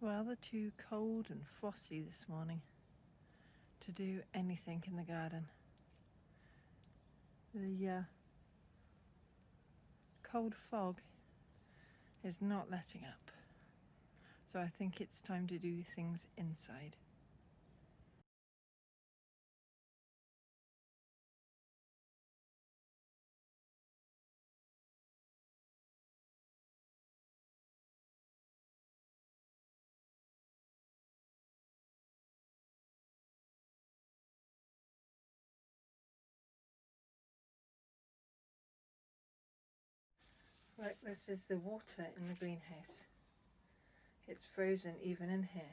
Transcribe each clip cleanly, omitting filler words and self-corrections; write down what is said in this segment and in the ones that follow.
rather too cold and frosty this morning to do anything in the garden. The cold fog is not letting up, so I think it's time to do things inside. Right, this is the water in the greenhouse. It's frozen even in here.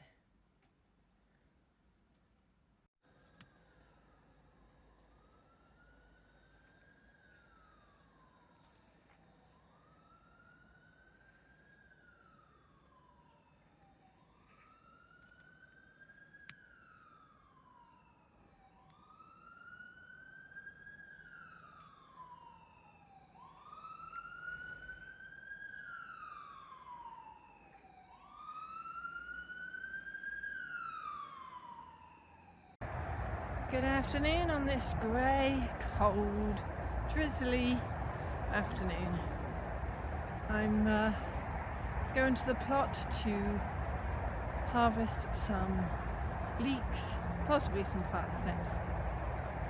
Good afternoon on this grey, cold, drizzly afternoon. I'm going to the plot to harvest some leeks, possibly some parsnips,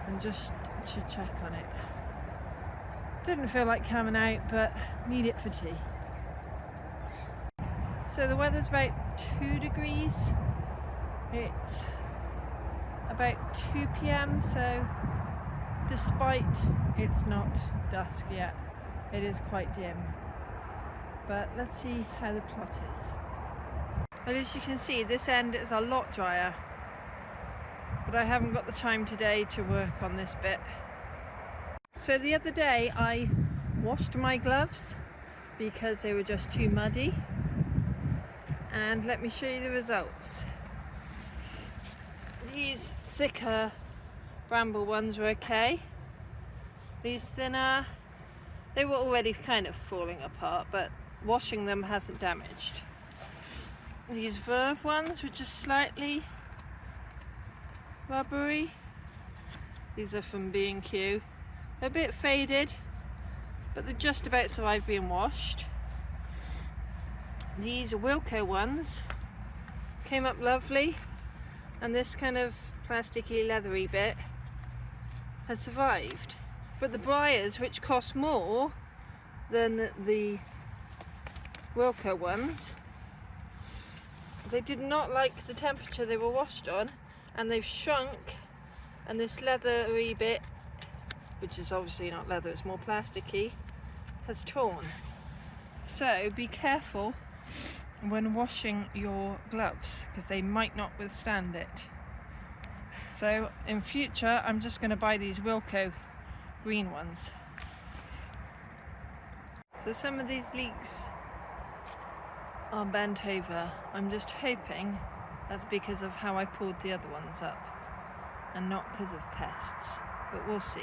and just to check on it. Didn't feel like coming out, but need it for tea. So the weather's about 2 degrees. It's about 2 p.m, so despite it's not dusk yet, it is quite dim. But let's see how the plot is. But as you can see, this end is a lot drier, but I haven't got the time today to work on this bit. So the other day I washed my gloves because they were just too muddy, and let me show you the results. These thicker bramble ones were okay. These thinner, they were already kind of falling apart, but washing them hasn't damaged. These verve ones were just slightly rubbery. These are from B&Q. They're a bit faded, but they're just about survived being washed. These Wilko ones came up lovely, and this kind of plasticky leathery bit has survived. But the briars, which cost more than the Wilko ones, they did not like the temperature they were washed on, and they've shrunk, and this leathery bit, which is obviously not leather, it's more plasticky, has torn. So be careful when washing your gloves, because they might not withstand it. So in future I'm just going to buy these Wilko green ones. So some of these leeks are bent over. I'm just hoping that's because of how I pulled the other ones up and not because of pests, but we'll see.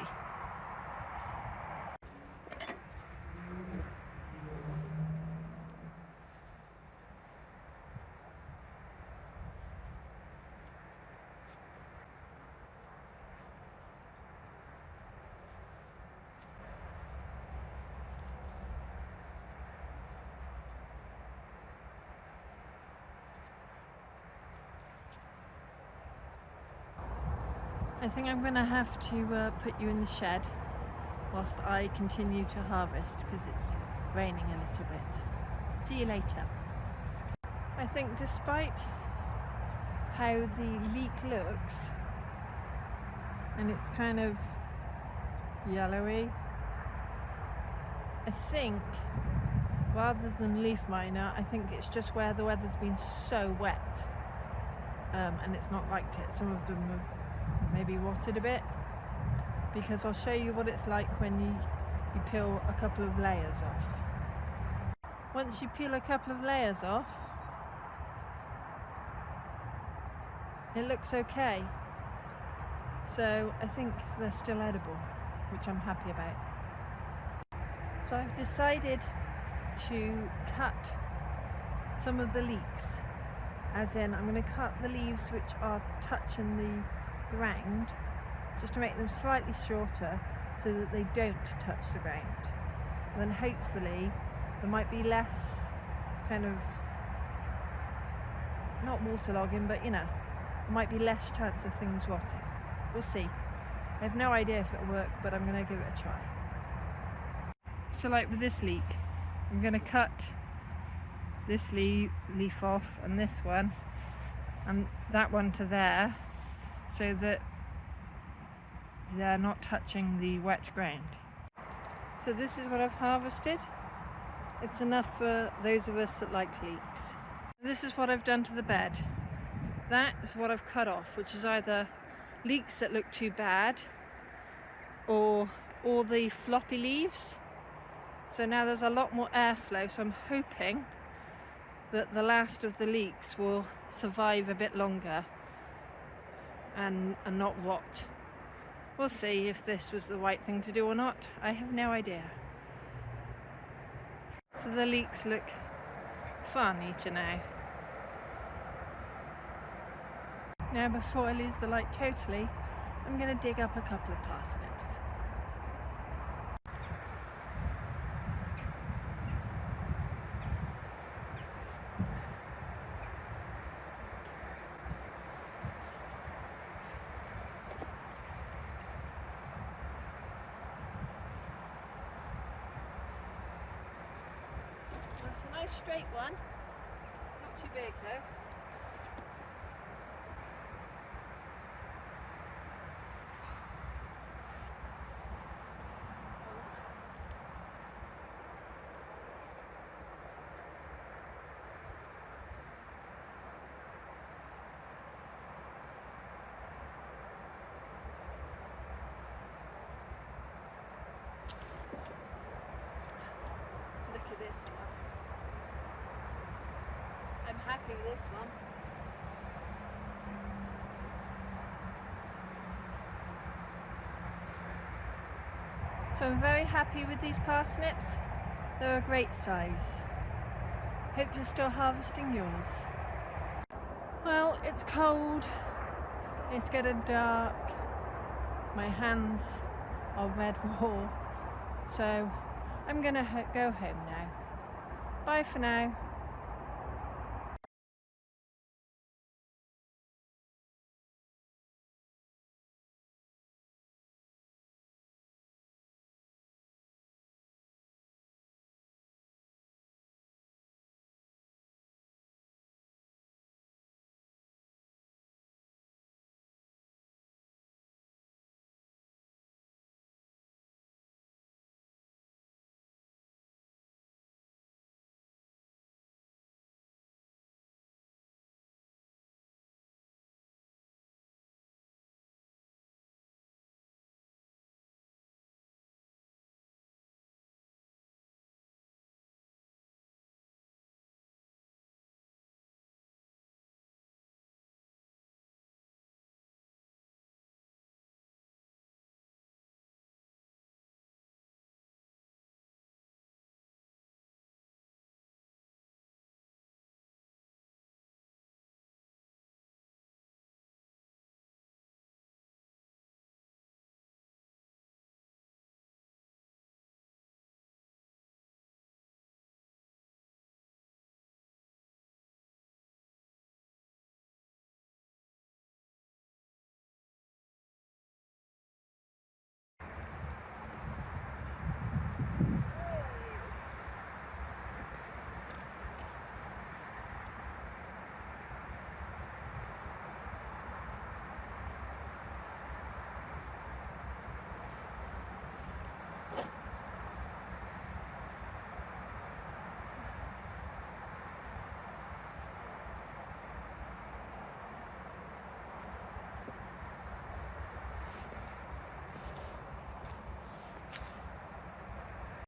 I think I'm going to have to put you in the shed whilst I continue to harvest, because it's raining a little bit. See you later. I think despite how the leek looks, and it's kind of yellowy, I think rather than leaf miner, I think it's just where the weather's been so wet, and it's not liked it. Some of them have maybe rotted a bit, because I'll show you what it's like when you peel a couple of layers off. Once you peel a couple of layers off, it looks okay. So I think they're still edible, which I'm happy about. So I've decided to cut some of the leeks as in I'm going to cut the leaves which are touching the ground just to make them slightly shorter so that they don't touch the ground. And then hopefully there might be less kind of, not waterlogging, but you know, there might be less chance of things rotting. We'll see. I have no idea if it'll work, but I'm going to give it a try. So like with this leek, I'm going to cut this leaf off and this one and that one to there so that they're not touching the wet ground. So this is what I've harvested. It's enough for those of us that like leeks. This is what I've done to the bed. That is what I've cut off, which is either leeks that look too bad or all the floppy leaves. So now there's a lot more airflow, so I'm hoping that the last of the leeks will survive a bit longer and not rot. We'll see if this was the right thing to do or not. I have no idea. So the leeks look far neater now. Now before I lose the light totally, I'm going to dig up a couple of parsnips. That's a nice straight one, not too big though. Look at this one. I'm happy with this one. So I'm very happy with these parsnips. They're a great size. Hope you're still harvesting yours. Well, it's cold. It's getting dark. My hands are red raw. So I'm gonna go home now. Bye for now.